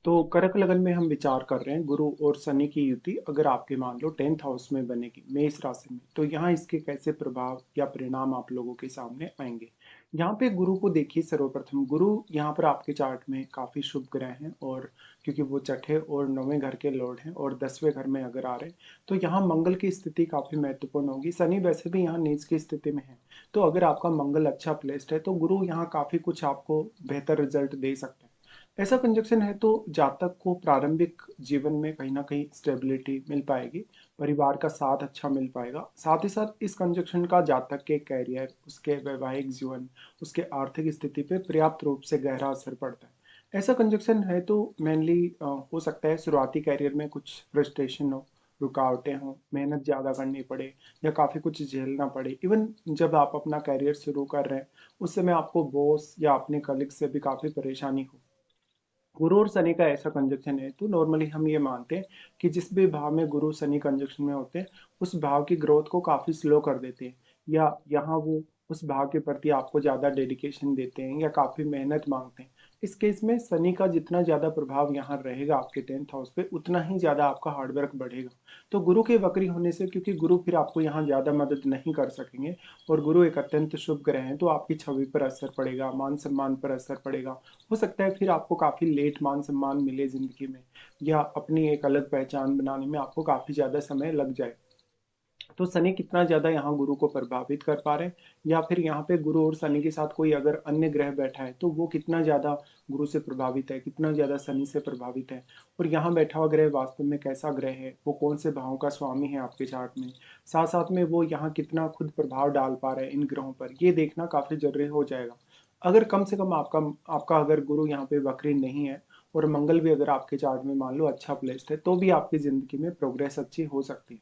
तो कर्क लगन में हम विचार कर रहे हैं गुरु और शनि की युति अगर आपके मान लो 10th हाउस में बनेगी मेष राशि में, तो यहाँ इसके कैसे प्रभाव या परिणाम आप लोगों के सामने आएंगे। यहाँ पे गुरु को देखिए, सर्वप्रथम गुरु यहाँ पर आपके चार्ट में काफी शुभ ग्रह हैं, और क्योंकि वो छठे और नौवें घर के लॉर्ड हैं और 10वें घर में अगर आ रहे हैं, तो यहाँ मंगल की स्थिति काफी महत्वपूर्ण होगी। शनि वैसे भी यहाँ नीच की स्थिति में है, तो अगर आपका मंगल अच्छा प्लेस्ड है तो गुरु यहाँ काफी कुछ आपको बेहतर रिजल्ट दे सकते हैं। ऐसा कंजक्शन है तो जातक को प्रारंभिक जीवन में कहीं ना कहीं स्टेबिलिटी मिल पाएगी, परिवार का साथ अच्छा मिल पाएगा। साथ ही साथ इस कंजक्शन का जातक के कैरियर, उसके वैवाहिक जीवन, उसके आर्थिक स्थिति पे पर्याप्त रूप से गहरा असर पड़ता है। ऐसा कंजक्शन है तो मेनली हो सकता है शुरुआती कैरियर में कुछ फ्रस्ट्रेशन हो, रुकावटें हों, मेहनत ज़्यादा करनी पड़े या काफ़ी कुछ झेलना पड़े। इवन जब आप अपना कैरियर शुरू कर रहे हैं उस समय आपको बॉस या अपने कलीग से भी काफ़ी परेशानी हो। गुरु और शनि का ऐसा कंजक्शन है तो नॉर्मली हम ये मानते हैं कि जिस भी भाव में गुरु शनि कंजक्शन में होते हैं उस भाव की ग्रोथ को काफ़ी स्लो कर देते हैं, या यहाँ वो उस भाव के प्रति आपको ज़्यादा डेडिकेशन देते हैं या काफ़ी मेहनत मांगते हैं। इस केस में शनि का जितना ज़्यादा प्रभाव यहाँ रहेगा आपके 10th हाउस पे, उतना ही ज़्यादा आपका हार्डवर्क बढ़ेगा। तो गुरु के वक्री होने से, क्योंकि गुरु फिर आपको यहाँ ज़्यादा मदद नहीं कर सकेंगे, और गुरु एक अत्यंत शुभ ग्रह हैं, तो आपकी छवि पर असर पड़ेगा, मान सम्मान पर असर पड़ेगा। हो सकता है फिर आपको काफ़ी लेट मान सम्मान मिले ज़िंदगी में, या अपनी एक अलग पहचान बनाने में आपको काफ़ी ज़्यादा समय लग जाए। तो शनि कितना ज़्यादा यहाँ गुरु को प्रभावित कर पा रहे हैं, या फिर यहाँ पे गुरु और शनि के साथ कोई अगर अन्य ग्रह बैठा है तो वो कितना ज़्यादा गुरु से प्रभावित है, कितना ज़्यादा शनि से प्रभावित है, और यहाँ बैठा हुआ ग्रह वास्तव में कैसा ग्रह है, वो कौन से भाव का स्वामी है आपके चार्ट में, साथ साथ में वो यहाँ कितना खुद प्रभाव डाल पा रहे हैं इन ग्रहों पर, ये देखना काफ़ी जरूरी हो जाएगा। अगर कम से कम आपका आपका अगर गुरु यहाँ पे वक्री नहीं है, और मंगल भी अगर आपके चार्ट में मान लो अच्छा प्लेस्ड है, तो भी आपकी ज़िंदगी में प्रोग्रेस अच्छी हो सकती है।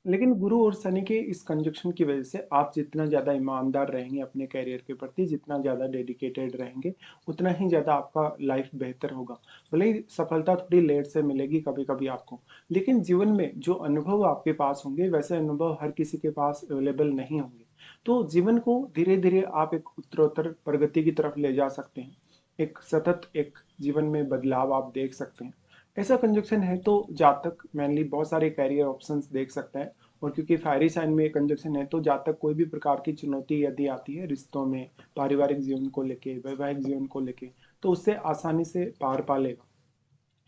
लेकिन गुरु और शनि के इस कंजक्शन की वजह से आप जितना ज़्यादा ईमानदार रहेंगे अपने कैरियर के प्रति, जितना ज़्यादा डेडिकेटेड रहेंगे, उतना ही ज़्यादा आपका लाइफ बेहतर होगा। भले ही सफलता थोड़ी लेट से मिलेगी कभी कभी आपको, लेकिन जीवन में जो अनुभव आपके पास होंगे वैसे अनुभव हर किसी के पास अवेलेबल नहीं होंगे। तो जीवन को धीरे धीरे आप एक उत्तरोत्तर प्रगति की तरफ ले जा सकते हैं, एक सतत एक जीवन में बदलाव आप देख सकते हैं। ऐसा कंजक्शन है तो जातक मेनली बहुत सारे कैरियर ऑप्शंस देख सकता है, और क्योंकि फायरी साइन में कंजक्शन है तो जातक कोई भी प्रकार की चुनौती यदि आती है रिश्तों में, पारिवारिक जीवन को लेके, वैवाहिक जीवन को लेके, तो उससे आसानी से पार पा लेगा।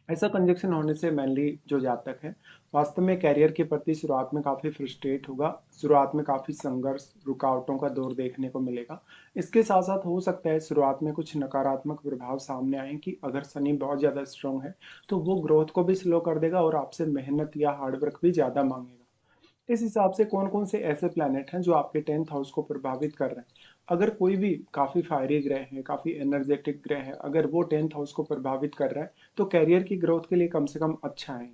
ऐसा कंजक्शन होने से मेनली जो जातक है वास्तव में कैरियर के प्रति शुरुआत में काफ़ी फ्रस्ट्रेट होगा, शुरुआत में काफ़ी संघर्ष, रुकावटों का दौर देखने को मिलेगा। इसके साथ साथ हो सकता है शुरुआत में कुछ नकारात्मक प्रभाव सामने आए कि अगर शनि बहुत ज़्यादा स्ट्रांग है तो वो ग्रोथ को भी स्लो कर देगा और आपसे मेहनत या हार्डवर्क भी ज़्यादा मांगेगा। इस हिसाब से कौन कौन से ऐसे प्लैनेट हैं जो आपके 10th हाउस को प्रभावित कर रहे हैं। अगर कोई भी काफ़ी फायरी ग्रह है, काफ़ी एनर्जेटिक ग्रह है, अगर वो 10th हाउस को प्रभावित कर रहा है तो कैरियर की ग्रोथ के लिए कम से कम अच्छा है।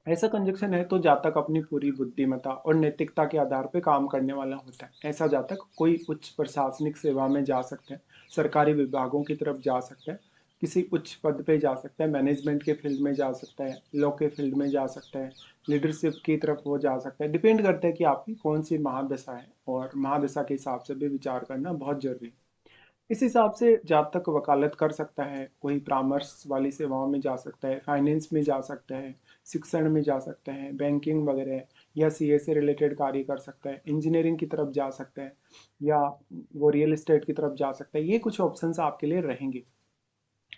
ऐसा कंजक्शन है तो जातक अपनी पूरी बुद्धिमत्ता और नैतिकता के आधार पर काम करने वाला होता है। ऐसा जातक कोई उच्च प्रशासनिक सेवा में जा सकते हैं, सरकारी विभागों की तरफ जा सकते हैं, किसी उच्च पद पे जा सकता है, मैनेजमेंट के फील्ड में जा सकता है, लॉ के फील्ड में जा सकता है, लीडरशिप की तरफ वो जा सकता है। डिपेंड करता है कि आपकी कौन सी महादशा है, और महादशा के हिसाब से भी विचार करना बहुत जरूरी है। इस हिसाब से जहाँ तक वकालत कर सकता है, कोई परामर्श वाली सेवाओं में जा सकता है, फाइनेंस में जा सकता है, शिक्षण में जा सकता है, बैंकिंग वगैरह, या सीए से रिलेटेड कार्य कर सकता है, इंजीनियरिंग की तरफ जा सकता है, या वो रियल एस्टेट की तरफ जा सकता है। ये कुछ ऑप्शंस आपके लिए रहेंगे।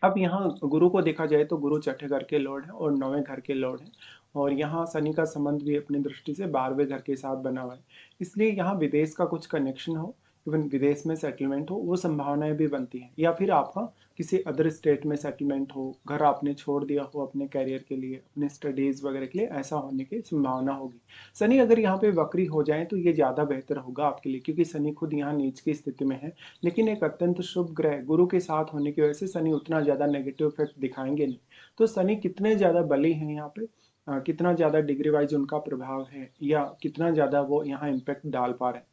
अब यहाँ गुरु को देखा जाए तो गुरु छठे घर के लॉर्ड हैं और नौवें घर के लॉर्ड हैं, और यहाँ शनि का संबंध भी अपनी दृष्टि से 12वें घर के साथ बना हुआ है। इसलिए यहाँ विदेश का कुछ कनेक्शन हो, इवन विदेश में सेटलमेंट हो, वो संभावनाएं भी बनती हैं, या फिर आपका किसी अदर स्टेट में सेटलमेंट हो, घर आपने छोड़ दिया हो अपने कैरियर के लिए, अपने स्टडीज़ वगैरह के लिए, ऐसा होने की संभावना होगी। शनि अगर यहाँ पे वक्री हो जाए तो ये ज़्यादा बेहतर होगा आपके लिए, क्योंकि शनि खुद यहाँ नीच की स्थिति में है। लेकिन एक अत्यंत शुभ ग्रह गुरु के साथ होने की वजह से शनि उतना ज़्यादा नेगेटिव इफेक्ट दिखाएंगे नहीं। तो शनि कितने ज़्यादा बली हैं यहाँ पे, कितना ज़्यादा डिग्री वाइज उनका प्रभाव है, या कितना ज़्यादा वो यहाँ इम्पैक्ट डाल पा रहे हैं।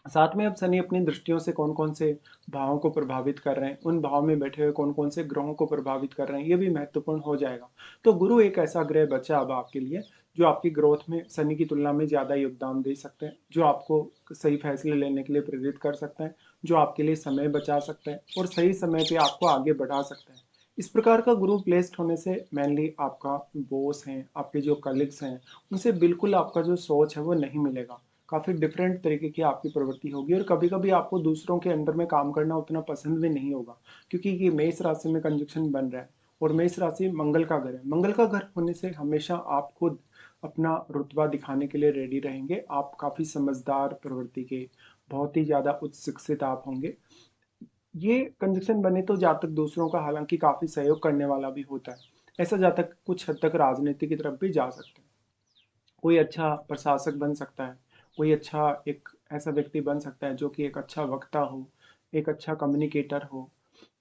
साथ में अब शनि अपनी दृष्टियों से कौन कौन से भावों को प्रभावित कर रहे हैं, उन भाव में बैठे हुए कौन कौन से ग्रहों को प्रभावित कर रहे हैं, ये भी महत्वपूर्ण हो जाएगा। तो गुरु एक ऐसा ग्रह बचा अब आपके लिए जो आपकी ग्रोथ में शनि की तुलना में ज़्यादा योगदान दे सकते हैं, जो आपको सही फैसले लेने के लिए प्रेरित कर सकता है, जो आपके लिए समय बचा सकता है और सही समय पे आपको आगे बढ़ा सकता है। इस प्रकार का गुरु प्लेस्ड होने से मेनली आपका बॉस हैं, आपके जो कलीग्स हैं, उनसे बिल्कुल आपका जो सोच है वो नहीं मिलेगा। काफ़ी डिफरेंट तरीके की आपकी प्रवृत्ति होगी और कभी-कभी आपको दूसरों के अंडर में काम करना उतना पसंद भी नहीं होगा, क्योंकि ये मेष राशि में कंजक्शन बन रहा है और मेष राशि मंगल का घर है। मंगल का घर होने से हमेशा आप खुद अपना रुतबा दिखाने के लिए रेडी रहेंगे। आप काफ़ी समझदार प्रवृत्ति के, बहुत ही ज़्यादा उच्च शिक्षित आप होंगे। ये कंजक्शन बने तो जातक दूसरों का हालांकि काफी सहयोग करने वाला भी होता है। ऐसा जातक कुछ हद तक राजनीति की तरफ भी जा सकते हैं। कोई अच्छा प्रशासक बन सकता है, कोई अच्छा एक ऐसा व्यक्ति बन सकता है जो कि एक अच्छा वक्ता हो, एक अच्छा कम्युनिकेटर हो।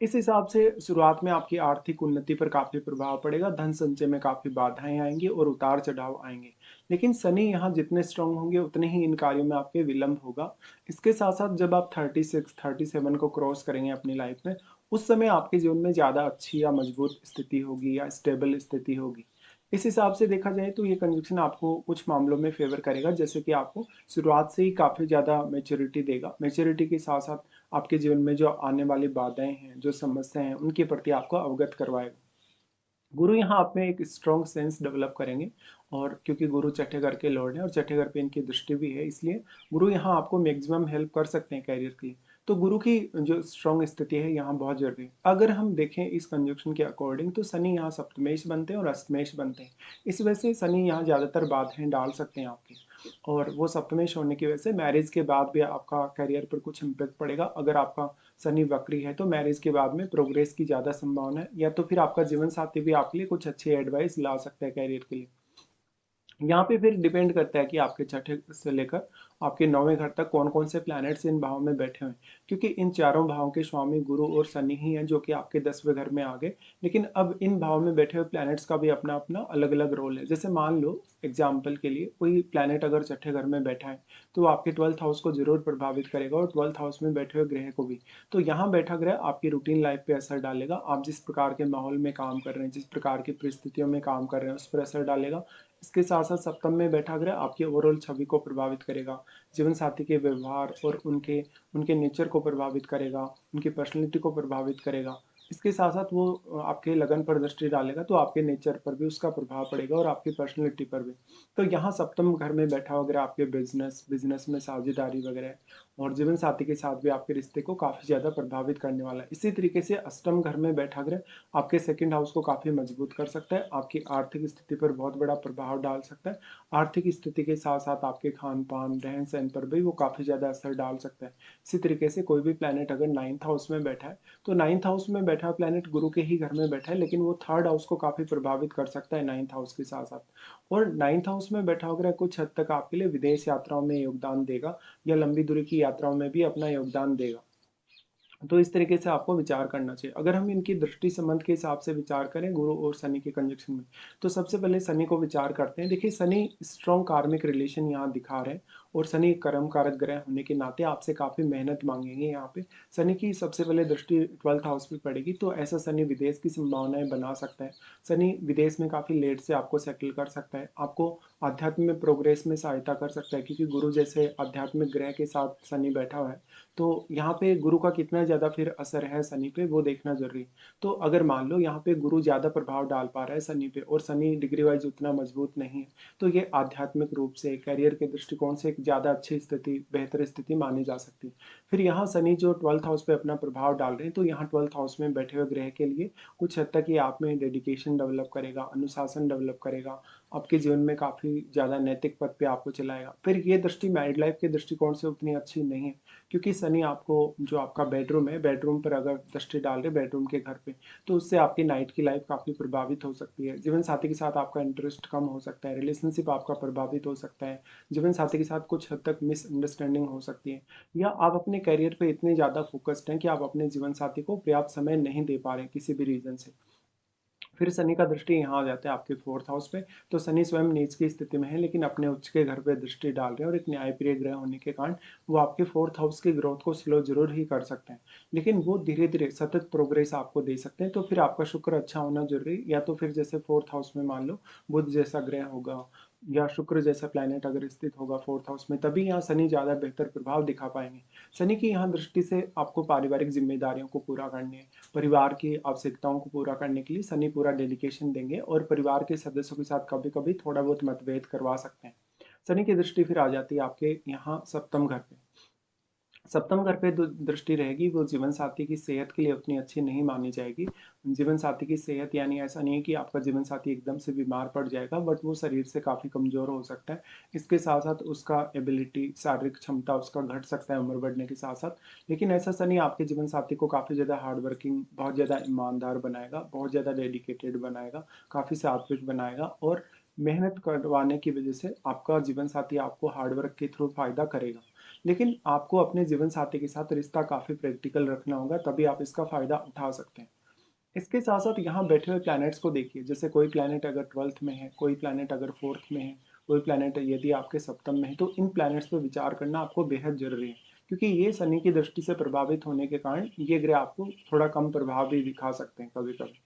इस हिसाब से शुरुआत में आपकी आर्थिक उन्नति पर काफी प्रभाव पड़ेगा, धन संचय में काफी बाधाएं आएंगी और उतार चढ़ाव आएंगे। लेकिन शनि यहाँ जितने स्ट्रांग होंगे उतने ही इन कार्यों में आपके विलंब होगा। इसके साथ साथ जब आप 36 37 को क्रॉस करेंगे अपनी लाइफ में, उस समय आपके जीवन में ज्यादा अच्छी या मजबूत स्थिति होगी या स्टेबल स्थिति होगी। इस हिसाब से देखा जाए तो ये कंजक्शन आपको कुछ मामलों में फेवर करेगा, जैसे कि आपको शुरुआत से ही काफी ज्यादा मेच्योरिटी देगा। मेच्योरिटी के साथ साथ आपके जीवन में जो आने वाली बाधाएं हैं, जो समस्याएं हैं, उनके प्रति आपको अवगत करवाएगा। गुरु यहाँ आप में एक स्ट्रॉन्ग सेंस डेवलप करेंगे। और क्योंकि गुरु छठे घर के लॉर्ड हैं और छठे घर पे इनकी दृष्टि भी है, इसलिए गुरु यहाँ आपको मैक्सिमम हेल्प कर सकते हैं कैरियर के लिए। तो गुरु की जो स्ट्रॉन्ग स्थिति है यहाँ बहुत जरूरी है। अगर हम देखें इस कंजक्शन के अकॉर्डिंग तो शनि यहाँ सप्तमेश बनते हैं और अष्टमेश बनते हैं। इस वजह से शनि यहाँ ज्यादातर बाधाएं डाल सकते हैं आपकी। और वो सप्तमेश होने की वजह से मैरिज के बाद भी आपका करियर पर कुछ इम्पेक्ट पड़ेगा। अगर आपका शनि वक्री है तो मैरिज के बाद में प्रोग्रेस की ज़्यादा संभावना है, या तो फिर आपका जीवन साथी भी आपके लिए कुछ अच्छी एडवाइस ला सकता है कैरियर के लिए। यहाँ पे फिर डिपेंड करता है कि आपके छठे से लेकर आपके नौवें घर तक कौन कौन से प्लैनेट्स इन भावों में बैठे हुए हैं, क्योंकि इन चारों भावों के स्वामी गुरु और शनि ही हैं जो कि आपके 10वें घर में आ गए। लेकिन अब इन भाव में बैठे हुए प्लैनेट्स का भी अपना अपना अलग अलग रोल है। जैसे मान लो एग्जाम्पल के लिए कोई प्लैनेट अगर छठे घर में बैठा है तो वो आपके 12th हाउस को जरूर प्रभावित करेगा और 12th हाउस में बैठे हुए ग्रह को भी। तो यहाँ बैठा ग्रह आपकी रूटीन लाइफ पे असर डालेगा। आप जिस प्रकार के माहौल में काम कर रहे हैं, जिस प्रकार की परिस्थितियों में काम कर रहे हैं, उस पर असर डालेगा। इसके साथ साथ सप्तम में बैठा ग्रह आपकी ओवरऑल छवि को प्रभावित करेगा, जीवन साथी के व्यवहार और उनके उनके नेचर को प्रभावित करेगा, उनकी पर्सनैलिटी को प्रभावित करेगा। इसके साथ साथ वो आपके लगन पर दृष्टि डालेगा तो आपके नेचर पर भी उसका प्रभाव पड़ेगा और आपकी पर्सनैलिटी पर भी। तो यहाँ सप्तम घर में बैठा वगैरह आपके बिजनेस बिजनेस में साझेदारी वगैरह और जीवन साथी के साथ भी आपके रिश्ते को काफी ज्यादा प्रभावित करने वाला है। इसी तरीके से अष्टम घर में बैठा ग्रह आपके सेकंड हाउस को काफी मजबूत कर सकता है, आपकी आर्थिक स्थिति पर बहुत बड़ा प्रभाव डाल सकता है। आर्थिक स्थिति के साथ साथ आपके खान पान रहन सहन पर भी वो काफी ज्यादा असर डाल सकता है। इसी तरीके से कोई भी प्लेनेट अगर 9th हाउस में बैठा है तो 9th हाउस में बैठा प्लेनेट गुरु के ही घर में बैठा है, लेकिन वो 3rd हाउस को काफी प्रभावित कर सकता है 9th हाउस के साथ साथ। और 9th हाउस में बैठा होकर कुछ हद तक आपके लिए विदेश यात्राओं में योगदान देगा या लंबी दूरी की यात्राओं में भी अपना योगदान देगा। तो इस तरीके से आपको विचार करना चाहिए। अगर हम इनकी दृष्टि संबंध के हिसाब से विचार करें गुरु और शनि के कंजक्शन में, तो सबसे पहले शनि को विचार करते हैं। देखिए शनि स्ट्रॉन्ग कार्मिक रिलेशन यहाँ दिखा रहे हैं और शनि कर्म कारक ग्रह होने के नाते आपसे काफी मेहनत मांगेंगे। यहाँ पे शनि की सबसे पहले दृष्टि 12th हाउस पे पड़ेगी, तो ऐसा शनि विदेश की संभावनाएं बना सकता है। शनि विदेश में काफी लेट से आपको सेटल कर सकता है, आपको आध्यात्म में प्रोग्रेस में सहायता कर सकता है, क्योंकि गुरु जैसे आध्यात्मिक ग्रह के साथ शनि बैठा हुआ है। तो यहाँ पे गुरु का कितना ज्यादा फिर असर है शनि पे वो देखना जरूरी है। तो अगर मान लो यहाँ पे गुरु ज्यादा प्रभाव डाल पा रहा है शनि पे और शनि डिग्री वाइज उतना मजबूत नहीं है, तो ये आध्यात्मिक रूप से करियर के दृष्टिकोण से एक ज्यादा अच्छी स्थिति, बेहतर स्थिति मानी जा सकती है। फिर यहाँ शनि जो 12th हाउस पे अपना प्रभाव डाल रहे हैं, तो यहाँ 12th हाउस में बैठे हुए ग्रह के लिए कुछ हद तक ये आप में डेडिकेशन डेवलप करेगा, अनुशासन डेवलप करेगा, आपके जीवन में काफी ज्यादा नैतिक पथ पे आपको चलाएगा। फिर ये दृष्टि मैरिड लाइफ के दृष्टिकोण से उतनी अच्छी नहीं है, क्योंकि शनि आपको जो आपका बेडरूम है, बेडरूम पर अगर दृष्टि डाल रहे बेडरूम के घर पे, तो उससे आपकी नाइट की लाइफ काफ़ी प्रभावित हो सकती है। जीवन साथी के साथ आपका इंटरेस्ट कम हो सकता है, रिलेशनशिप आपका प्रभावित हो सकता है, जीवन साथी के साथ कुछ हद तक मिसअंडरस्टैंडिंग हो सकती है, या आप अपने करियर पे इतने ज़्यादा फोकस्ड हैं कि आप अपने जीवन साथी को पर्याप्त समय नहीं दे पा रहे किसी भी रीजन से। फिर शनि का दृष्टि यहाँ आ जाता है आपके 4th हाउस पे। तो शनि स्वयं नीच की स्थिति में है, लेकिन अपने उच्च के घर पे दृष्टि डाल रहे हैं और एक न्यायप्रिय ग्रह होने के कारण वो आपके 4th हाउस की ग्रोथ को स्लो जरूर ही कर सकते हैं, लेकिन वो धीरे धीरे सतत प्रोग्रेस आपको दे सकते हैं। तो फिर आपका शुक्र अच्छा होना जरूरी, या तो फिर जैसे 4th हाउस में मान लो बुध जैसा ग्रह होगा, या शुक्र जैसा प्लैनेट अगर स्थित होगा फोर्थ हाउस में, तभी यहाँ शनि ज़्यादा बेहतर प्रभाव दिखा पाएंगे। शनि की यहाँ दृष्टि से आपको पारिवारिक जिम्मेदारियों को पूरा करने, परिवार की आवश्यकताओं को पूरा करने के लिए शनि पूरा डेडिकेशन देंगे और परिवार के सदस्यों के साथ कभी कभी थोड़ा बहुत मतभेद करवा सकते हैं। शनि की दृष्टि फिर आ जाती है आपके यहाँ सप्तम घर पे। सप्तम घर पे दृष्टि रहेगी, वो जीवन साथी की सेहत के लिए उतनी अच्छी नहीं मानी जाएगी। जीवन साथी की सेहत यानी ऐसा नहीं है कि आपका जीवन साथी एकदम से बीमार पड़ जाएगा, बट वो शरीर से काफ़ी कमज़ोर हो सकता है। इसके साथ साथ उसका एबिलिटी, शारीरिक क्षमता उसका घट सकता है उम्र बढ़ने के साथ साथ। लेकिन ऐसा शनि आपके जीवन साथी को काफ़ी ज़्यादा हार्ड वर्किंग, बहुत ज़्यादा ईमानदार बनाएगा, बहुत ज़्यादा डेडिकेटेड बनाएगा, काफ़ी सात्विक बनाएगा, और मेहनत करवाने की वजह से आपका जीवन साथी आपको हार्ड वर्क के थ्रू फायदा करेगा। लेकिन आपको अपने जीवन साथी के साथ रिश्ता काफ़ी प्रैक्टिकल रखना होगा, तभी आप इसका फ़ायदा उठा सकते हैं। इसके साथ साथ यहाँ बैठे हुए प्लैनेट्स को देखिए, जैसे कोई प्लैनेट अगर 12th में है, कोई प्लैनेट अगर 4th में है, कोई प्लैनेट यदि आपके सप्तम में है, तो इन प्लैनेट्स पर विचार करना आपको बेहद जरूरी है, क्योंकि ये शनि की दृष्टि से प्रभावित होने के कारण ये ग्रह आपको थोड़ा कम प्रभाव भी दिखा सकते हैं कभी कभी।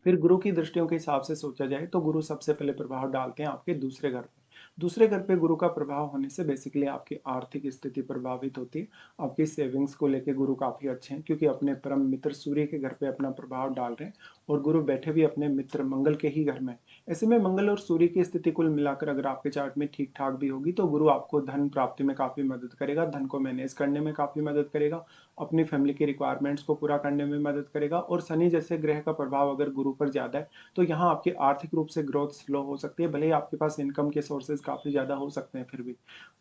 फिर गुरु की दृष्टियों के हिसाब से सोचा जाए तो गुरु सबसे पहले प्रभाव डालते हैं आपके दूसरे घर पे। दूसरे घर पे गुरु का प्रभाव होने से बेसिकली आपकी आर्थिक स्थिति प्रभावित होती है। आपकी सेविंग्स को लेके गुरु काफ़ी अच्छे हैं, क्योंकि अपने परम मित्र सूर्य के घर पे अपना प्रभाव डाल रहे हैं, और गुरु बैठे भी अपने मित्र मंगल के ही घर में। ऐसे में मंगल और सूर्य की स्थिति कुल मिलाकर अगर आपके चार्ट में ठीक ठाक भी होगी, तो गुरु आपको धन प्राप्ति में काफ़ी मदद करेगा, धन को मैनेज करने में काफ़ी मदद करेगा, अपनी फैमिली के रिक्वायरमेंट्स को पूरा करने में मदद करेगा। और शनि जैसे ग्रह का प्रभाव अगर गुरु पर ज़्यादा है, तो यहाँ आपकी आर्थिक रूप से ग्रोथ स्लो हो सकती है, भले ही आपके पास इनकम के सोर्सेज काफ़ी ज़्यादा हो सकते हैं। फिर भी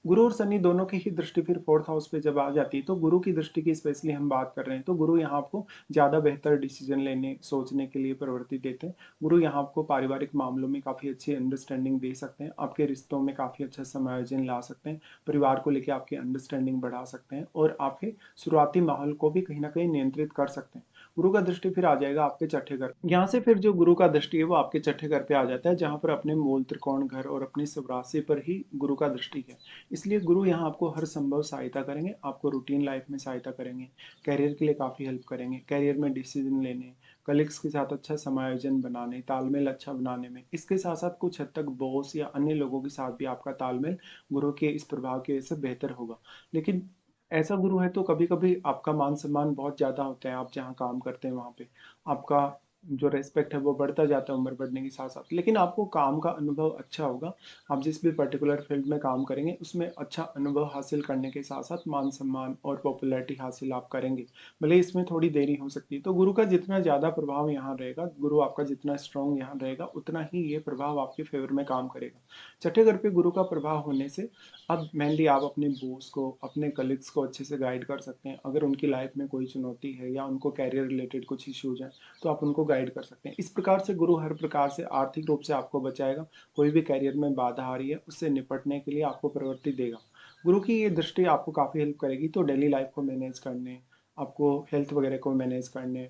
गुरु और शनि दोनों की ही दृष्टि फिर फोर्थ हाउस पे जब आ जाती है, तो गुरु की दृष्टि की स्पेशली हम बात कर रहे हैं, तो गुरु यहाँ आपको ज़्यादा बेहतर डिसीजन लेने सोचने के लिए प्रवृत्ति देते हैं। गुरु यहाँ आपको पारिवारिक मामलों में काफ़ी अच्छी अंडरस्टैंडिंग दे सकते हैं, आपके रिश्तों में काफ़ी अच्छा समायोजन ला सकते हैं, परिवार को लेकर आपकी अंडरस्टैंडिंग बढ़ा सकते हैं, और आपके शुरुआती माहौल को भी कहीं ना कहीं नियंत्रित कर सकते हैं। गुरु का दृष्टि फिर आ जाएगा आपके छठे घर। यहाँ से फिर जो गुरु का दृष्टि है वो आपके छठे घर पे आ जाता है, जहाँ पर अपने मूल त्रिकोण घर और अपनी स्वराशि पर ही गुरु का दृष्टि है। इसलिए गुरु यहाँ आपको हर संभव सहायता करेंगे, आपको रूटीन लाइफ में सहायता करेंगे, कैरियर के लिए काफ़ी हेल्प करेंगे, कैरियर में डिसीजन लेने, कलीग्स के साथ अच्छा समायोजन बनाने, तालमेल अच्छा बनाने में। इसके साथ साथ कुछ हद तक बॉस या अन्य लोगों के साथ भी आपका तालमेल गुरु के इस प्रभाव की वजह से बेहतर होगा। लेकिन ऐसा गुरु है तो कभी कभी आपका मान सम्मान बहुत ज़्यादा होता है, आप जहाँ काम करते हैं वहाँ पे आपका जो रेस्पेक्ट है वो बढ़ता जाता है उम्र बढ़ने के साथ साथ। लेकिन आपको काम का अनुभव अच्छा होगा, आप जिस भी पर्टिकुलर फील्ड में काम करेंगे उसमें अच्छा अनुभव हासिल करने के साथ साथ मान सम्मान और पॉपुलैरिटी हासिल आप करेंगे, भले इसमें थोड़ी देरी हो सकती है। तो गुरु का जितना ज़्यादा प्रभाव यहाँ रहेगा, गुरु आपका जितना स्ट्रांग यहाँ रहेगा, उतना ही ये प्रभाव आपके फेवर में काम करेगा। छठे घर पे गुरु का प्रभाव होने से अब मेनली आप अपने बॉस को, अपने कलीग्स को अच्छे से गाइड कर सकते हैं। अगर उनकी लाइफ में कोई चुनौती है या उनको कैरियर रिलेटेड कुछ इश्यूज हैं, तो आप उनको गाइड कर सकते हैं। इस प्रकार से गुरु हर प्रकार से आर्थिक रूप से आपको बचाएगा, कोई भी कैरियर में बाधा आ रही है उससे निपटने के लिए आपको प्रवृत्ति देगा। गुरु की ये दृष्टि आपको काफ़ी हेल्प करेगी, तो डेली लाइफ को मैनेज करने, आपको हेल्थ वगैरह को मैनेज करने,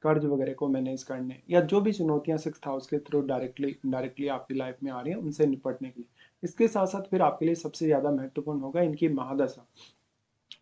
कर्ज वगैरह को मैनेज करने, या जो भी चुनौतियां सिक्स हाउस के थ्रू डायरेक्टली इनडायरेक्टली आपकी लाइफ में आ रही हैं उनसे निपटने के लिए। इसके साथ साथ फिर आपके लिए सबसे ज़्यादा महत्वपूर्ण होगा इनकी महादशा।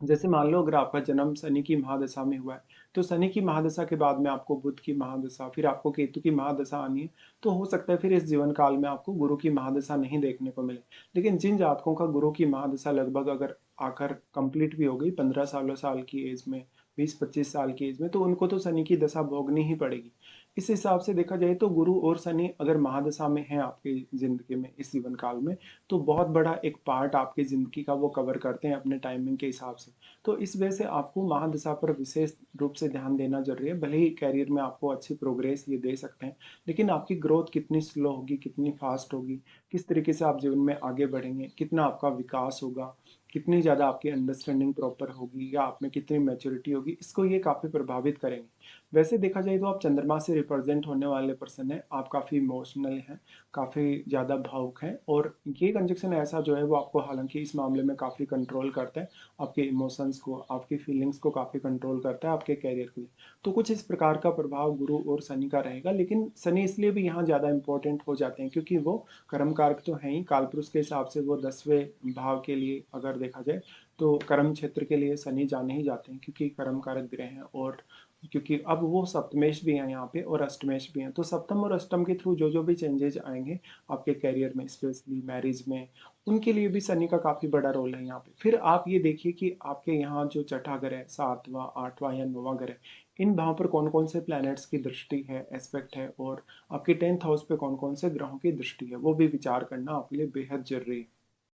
जैसे मान लो अगर आपका जन्म शनि की महादशा में हुआ है, तो शनि की महादशा के बाद में आपको बुध की महादशा, फिर आपको केतु की महादशा आनी है, तो हो सकता है फिर इस जीवन काल में आपको गुरु की महादशा नहीं देखने को मिले। लेकिन जिन जातकों का गुरु की महादशा लगभग अगर आकर कंप्लीट भी हो गई 15 साल की एज में, 20-25 साल की एज में, तो उनको तो शनि की दशा भोगनी ही पड़ेगी। इस हिसाब से देखा जाए तो गुरु और शनि अगर महादशा में है आपकी जिंदगी में इस जीवन काल में, तो बहुत बड़ा एक पार्ट आपकी ज़िंदगी का वो कवर करते हैं अपने टाइमिंग के हिसाब से। तो इस वजह से आपको महादशा पर विशेष रूप से ध्यान देना जरूरी है। भले ही कैरियर में आपको अच्छी प्रोग्रेस ये दे सकते हैं, लेकिन आपकी ग्रोथ कितनी स्लो होगी, कितनी फास्ट होगी, किस तरीके से आप जीवन में आगे बढ़ेंगे, कितना आपका विकास होगा, कितनी ज़्यादा आपकी अंडरस्टैंडिंग प्रॉपर होगी, या आप में कितनी मैच्योरिटी होगी, इसको ये काफ़ी प्रभावित करेंगे। वैसे देखा जाए तो आप चंद्रमा से रिप्रेजेंट होने वाले पर्सन हैं, आप काफ़ी इमोशनल हैं, काफ़ी ज़्यादा भावुक हैं, और ये कंजक्शन ऐसा जो है वो आपको हालांकि इस मामले में काफ़ी कंट्रोल करता है, आपके इमोशंस को, आपकी फीलिंग्स को काफ़ी कंट्रोल करता है आपके कैरियर के लिए। तो कुछ इस प्रकार का प्रभाव गुरु और शनि का रहेगा। लेकिन शनि इसलिए भी यहाँ ज़्यादा इंपॉर्टेंट हो जाते हैं क्योंकि वो कर्म कारक तो हैं ही, कालपुरुष के हिसाब से वो 10वें भाव के लिए अगर देखा जाए तो कर्म क्षेत्र के लिए शनि जाने ही जाते हैं, क्योंकि कर्म कारक ग्रह हैं और क्योंकि अब वो सप्तमेश भी हैं यहाँ पे और अष्टमेश भी हैं, तो सप्तम और अष्टम के थ्रू जो जो भी चेंजेज आएंगे आपके करियर में, स्पेशली मैरिज में, उनके लिए भी शनि का काफ़ी बड़ा रोल है यहाँ पे। फिर आप ये देखिए कि आपके यहाँ जो छठा घर है, सातवां, आठवां या नौवां घर है, इन भाव पर कौन कौन से प्लैनेट्स की दृष्टि है, एस्पेक्ट है, और आपके 10th हाउस पे कौन कौन से ग्रहों की दृष्टि है, वो भी विचार करना आपके लिए बेहद जरूरी है।